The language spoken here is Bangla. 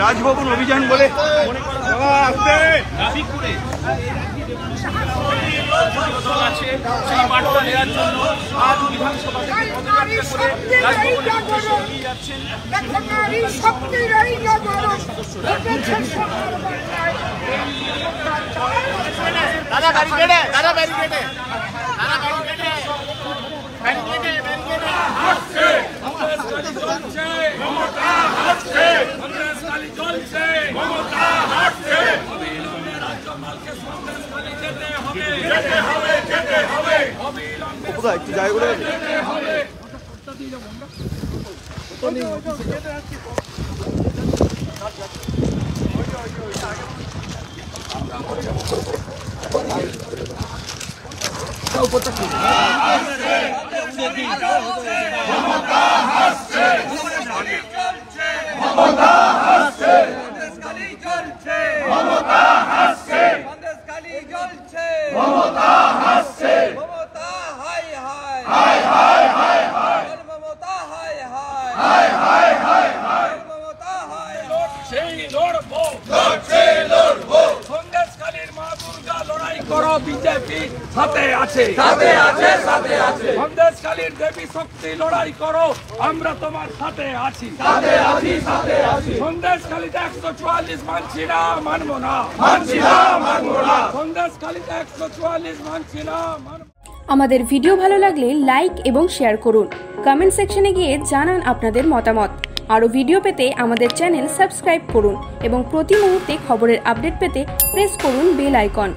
রাজভবন অভিযান বলে মনে করা দাবি করে সেই বার্তা দেওয়ার জন্য আজ বিধানসভা থেকে পদযাত্রা করে রাজভবনের উদ্দেশ্যে এগিয়ে যাচ্ছেন দাদা ব্যারিকেডে দাদা ব্যারিকেডে দাদা ব্যারিকেডে ব্যারিকেডে ব্যারিকেডে আসছে চলছে মমতা আসছে সন্দেশখালী চলছে মমতা আসছে অবিলম্বে রাজ্যপালকে সন্দেশখালী যেতে হবে যেতে হবে যেতে হবে অবিলম্বে কোথায় একটু জায়গা করে যেতে হবে মমতা হাসছে মমতা হাসছে সন্দেশখালী চলছে মমতা হাসছে সন্দেশখালী চলছে মমতা হাসছে মমতা হাই হাই হাই হাই হাই হাই মমতা হাই হাই হাই হাই হাই হাই মমতা হাই লড়ছে লড়বো সন্দেশখালীর মা দুর্গা লড়াই করো বিজেপি সাথে আছে সাথে আছে সাথে আছে সন্দেশখালীর দেবী শক্তি লড়াই করো আমরা তোমার সাথে আছি সাথে আছি সাথে আছি সন্দেশখালীতে 144 মানছি না মানবো না মানছি না মানবো না সন্দেশখালীতে 144 মানছি না মানবো। আমাদের ভিডিও ভালো লাগলে লাইক এবং শেয়ার করুন। কমেন্ট সেকশনে গিয়ে জানান আপনাদের মতামত। আরও ভিডিও পেতে আমাদের চ্যানেল সাবস্ক্রাইব করুন এবং প্রতি মুহূর্তে খবরের আপডেট পেতে প্রেস করুন বেল আইকন।